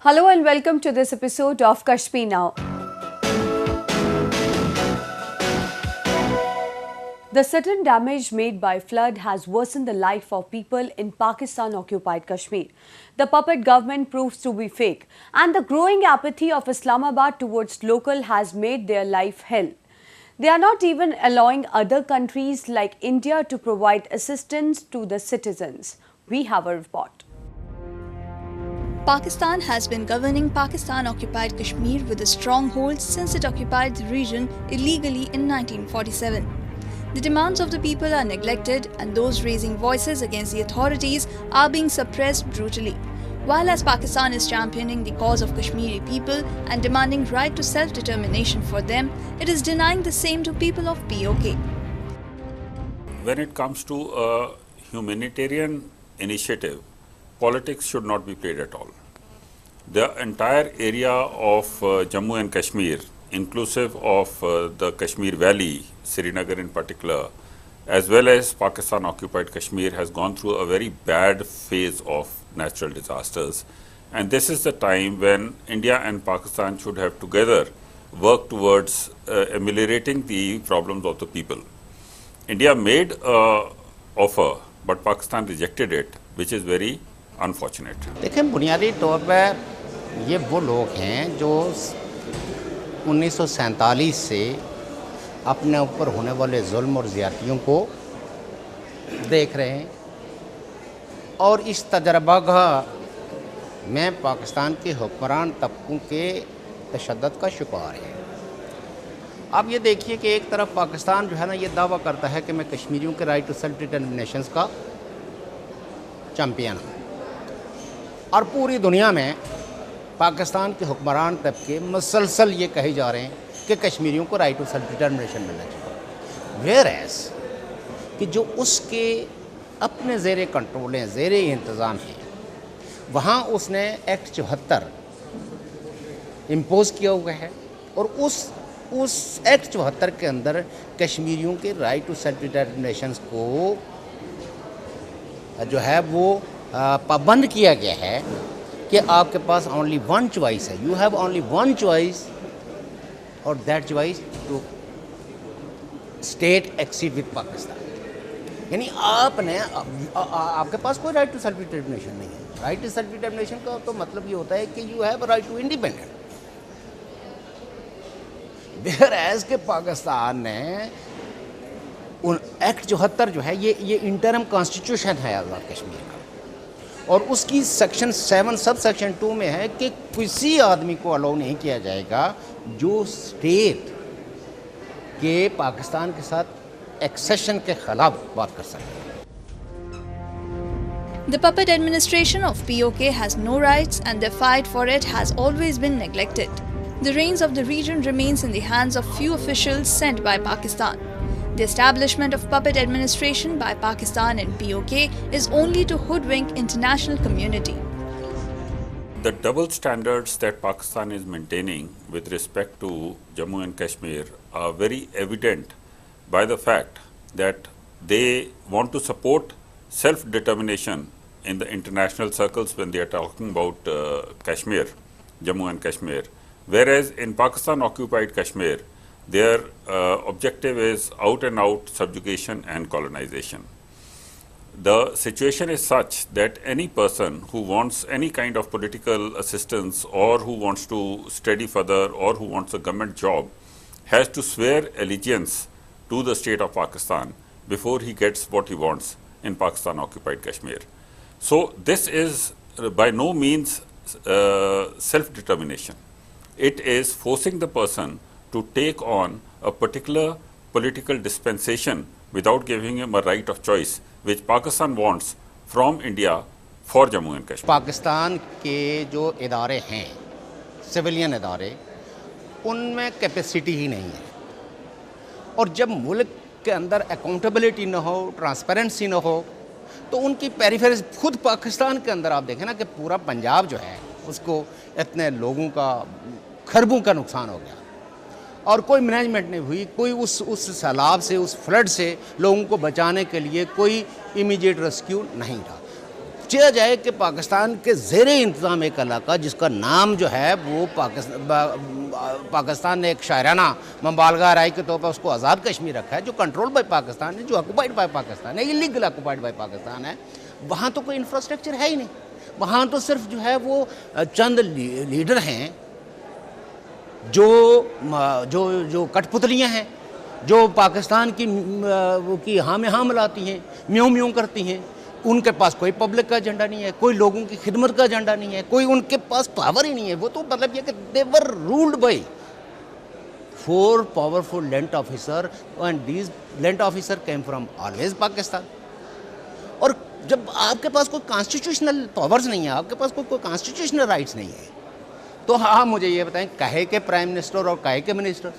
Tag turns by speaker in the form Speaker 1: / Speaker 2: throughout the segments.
Speaker 1: Hello and welcome to this episode of Kashmir Now. The sudden damage made by flood has worsened the life of people in Pakistan-occupied Kashmir. The puppet government proves to be fake, and the growing apathy of Islamabad towards local has made their life hell. They are not even allowing other countries like India to provide assistance to the citizens. We have a report.
Speaker 2: Pakistan has been governing Pakistan-occupied Kashmir with a stronghold since it occupied the region illegally in 1947. The demands of the people are neglected and those raising voices against the authorities are being suppressed brutally. While as Pakistan is championing the cause of Kashmiri people and demanding right to self-determination for them, it is denying the same to people of POK.
Speaker 3: When it comes to a humanitarian initiative, politics should not be played at all. The entire area of Jammu and Kashmir, inclusive of the Kashmir Valley, Srinagar in particular, as well as Pakistan-occupied Kashmir, has gone through a very bad phase of natural disasters. And this is the time when India and Pakistan should have together worked towards ameliorating the problems of the people. India made an offer, but Pakistan rejected it, which is very unfortunate.
Speaker 4: देखें, बुनियादी तौर पर ये वो लोग हैं जो 1947 से अपने ऊपर होने वाले जुल्म और ज़्यादतियों को देख रहे हैं और इस तजर्बागाह में पाकिस्तान के हुक्मरान तबकों के तशद्दुद का शिकार है। अब ये देखिए कि एक तरफ पाकिस्तान जो है ना, ये दावा करता है कि मैं कश्मीरियों के राइट टू सेल्फ डिटर्मिनेशन का चैम्पियन हूँ, और पूरी दुनिया में पाकिस्तान के हुक्मरान तबके मुसलसल ये कहे जा रहे हैं कि कश्मीरियों को राइट टू सेल्फ डिटर्मिनेशन मिलना चाहिए। वेयर एज कि जो उसके अपने ज़ेरे कंट्रोल हैं, ज़ेरे इंतज़ाम हैं, वहाँ उसने एक्ट 74 इम्पोज़ किया हुआ है और उस एक्ट 74 के अंदर कश्मीरियों के राइट टू सेल्फ डिटर्मिनेशन को जो है वो पाबंद किया गया है कि आपके पास ओनली वन चॉइस है, you have only one choice, और that choice to state exceed with Pakistan. यानी आपने आपके पास कोई राइट टू सेल्फ डिटर्मिनेशन नहीं है। राइट टू सेल्फ डिटर्मिनेशन का तो मतलब ये होता है कि you have right to independent. Whereas के पाकिस्तान ने उन एक्ट 74 जो है ये इंटरम कॉन्स्टिट्यूशन है आज़ाद कश्मीर का, और उसकी सेक्शन 7 सब सेक्शन 2 में है कि किसी आदमी को अलाउ नहीं किया जाएगा जो स्टेट के पाकिस्तान के साथ एक्सेशन के खिलाफ बात कर सके।
Speaker 2: The puppet administration of POK has no rights and their fight for it has always been neglected. The reins of the region remains in the hands of few officials sent by Pakistan. The establishment of puppet administration by Pakistan and POK is only to hoodwink international community.
Speaker 3: The double standards that Pakistan is maintaining with respect to Jammu and Kashmir are very evident by the fact that they want to support self-determination in the international circles when they are talking about Kashmir, Jammu and Kashmir, whereas in Pakistan-occupied Kashmir, their objective is out and out subjugation and colonization. The situation is such that any person who wants any kind of political assistance or who wants to study further or who wants a government job has to swear allegiance to the state of Pakistan before he gets what he wants in Pakistan-occupied Kashmir. So this is by no means self-determination. It is forcing the person to take on a particular political dispensation without giving him a right of choice, which Pakistan wants from India for Jammu and Kashmir.
Speaker 4: Pakistan के जो इदारे हैं, civilian इदारे, उनमें capacity ही नहीं है, और जब मुल्क के अंदर अकाउंटेबिलिटी ना हो, ट्रांसपेरेंसी ना हो, तो उनकी पेरिफेरीज खुद पाकिस्तान के अंदर आप देखें ना कि पूरा पंजाब जो है उसको इतने लोगों का खरबों का नुकसान हो गया और कोई मैनेजमेंट नहीं हुई, कोई उस सैलाब से, उस फ्लड से लोगों को बचाने के लिए कोई इमीडिएट रेस्क्यू नहीं था। چاہا جائے کہ پاکستان کے زیر انتظام ایک علاقہ جس کا نام جو ہے وہ پاکستان نے ایک شاعرانہ مبالغہ رائے کے طور پر اس کو آزاد کشمیر رکھا ہے, جو کنٹرول بائی پاکستان ہے, جو آکوپائڈ بائی پاکستان ہے, ایلیگل آکوپائڈ بائی پاکستان ہے, وہاں تو کوئی انفراسٹرکچر ہے ہی نہیں. وہاں تو صرف جو ہے وہ چند لیڈر ہیں جو کٹ پتلیاں ہیں, جو پاکستان کی ہاں میں ہاں ملاتی ہیں, میوں میوں کرتی ہیں. ان کے پاس کوئی پبلک کا ایجنڈا نہیں ہے, کوئی لوگوں کی خدمت کا ایجنڈا نہیں ہے, کوئی ان کے پاس پاور ہی نہیں ہے. وہ تو مطلب یہ کہ they were ruled by 4 powerful lent officer, and these lent officer came from always Pakistan. اور جب آپ کے پاس کوئی کانسٹیٹیوشنل پاورز نہیں ہے, آپ کے پاس کوئی کانسٹیٹیوشنل رائٹس نہیں ہے, تو ہاں مجھے یہ بتائیں کہے کے پرائم منسٹر اور کہے کے منسٹر,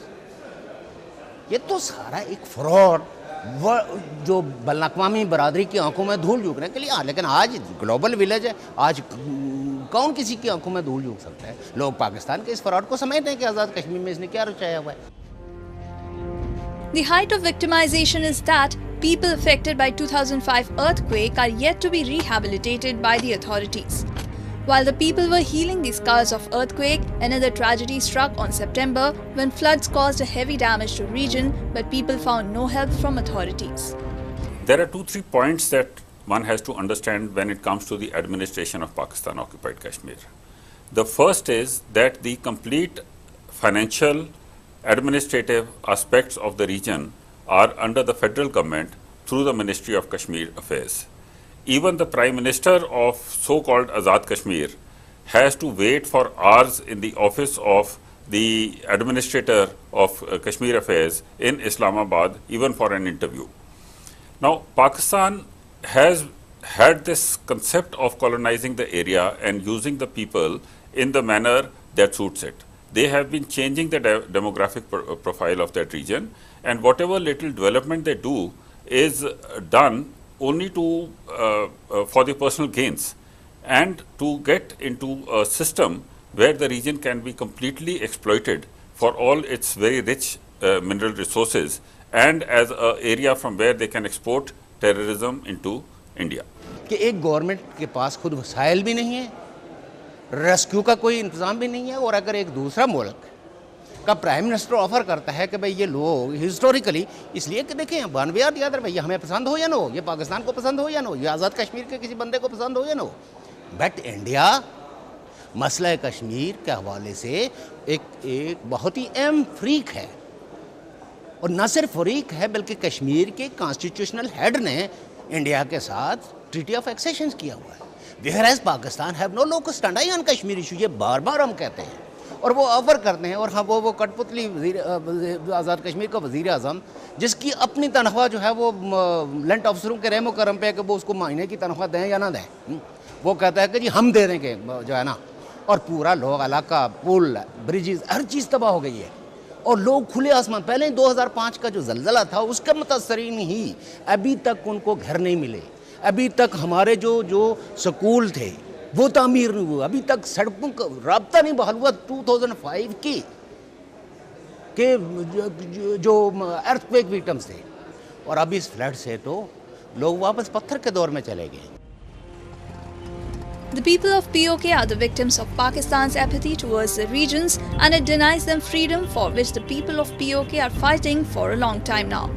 Speaker 4: یہ تو سارا ایک فراڈ جو بین الاقوامی برادری کی آنکھوں میں دھول جھونکنے کے لیے. لیکن آج گلوبل ولیج ہے, آج کون کسی کی آنکھوں میں دھول جھونک سکتا ہے؟ لوگ پاکستان کے اس فراڈ کو سمجھتے ہیں کہ آزاد کشمیر میں اس نے کیا رچایا ہوا ہے.
Speaker 2: The height of victimization is that people affected by 2005 earthquake are yet to be rehabilitated by the authorities. While the people were healing the scars of earthquake, another tragedy struck on September when floods caused a heavy damage to region, but people found no help from authorities.
Speaker 3: There are 2-3 points that one has to understand when it comes to the administration of Pakistan occupied Kashmir. The first is that the complete financial, administrative aspects of the region are under the federal government through the Ministry of Kashmir Affairs. Even the Prime Minister of so-called Azad Kashmir has to wait for hours in the office of the Administrator of Kashmir Affairs in Islamabad, even for an interview. Now, Pakistan has had this concept of colonizing the area and using the people in the manner that suits it. They have been changing the demographic profile of that region, and whatever little development they do is done only for the personal gains and to get into a system where the region can be completely exploited for all its very rich mineral resources and as an area from where they can export terrorism into India.
Speaker 4: کہ ایک government کے پاس خود وسائل بھی نہیں ہے, rescue کا کوئی انتظام بھی نہیں ہے, اور اگر ایک دوسرا ملک کا پرائم منسٹر آفر کرتا ہے کہ بھئی یہ لوگ ہسٹوریکلی, اس لیے کہ دیکھیں 92 یاد رہے, ہمیں پسند ہو یا نہ ہو, یہ پاکستان کو پسند ہو یا نہ ہو, یہ آزاد کشمیر کے کسی بندے کو پسند ہو یا نہ ہو, بٹ انڈیا مسئلہ کشمیر کے حوالے سے ایک بہت ہی اہم فریق ہے, اور نہ صرف فریق ہے بلکہ کشمیر کے کانسٹیٹیوشنل ہیڈ نے انڈیا کے ساتھ ٹریٹی آف ایکسیشن کیا ہوا ہے. whereas Pakistan have no locus standi on Kashmir issue, یہ بار بار ہم کہتے ہیں اور وہ آفر کرتے ہیں. اور ہاں وہ کٹ پتلی آزاد کشمیر کا وزیر اعظم جس کی اپنی تنخواہ جو ہے وہ لینٹ آفسروں کے رحم و کرم پہ کہ وہ اس کو مہینے کی تنخواہ دیں یا نہ دیں, وہ کہتا ہے کہ جی ہم دے دیں گے جو ہے نا, اور پورا لوگ علاقہ پل بریجز ہر چیز تباہ ہو گئی ہے, اور لوگ کھلے آسمان. پہلے 2005 کا جو زلزلہ تھا اس کے متاثرین ہی ابھی تک ان کو گھر نہیں ملے, ابھی تک ہمارے جو سکول تھے وہ تعمیر نہیں ہوا, ابھی تک سڑکوں کا رابطہ نہیں بحال ہوا 2005 کی کہ جو ارتھ کویک وکٹمز تھے, اور اب اس فلڈ سے تو لوگ واپس پتھر کے دور میں چلے گئے.
Speaker 2: The people of POK are the victims of Pakistan's apathy towards the regions, and it denies them freedom for which the people of POK are fighting for a long time now.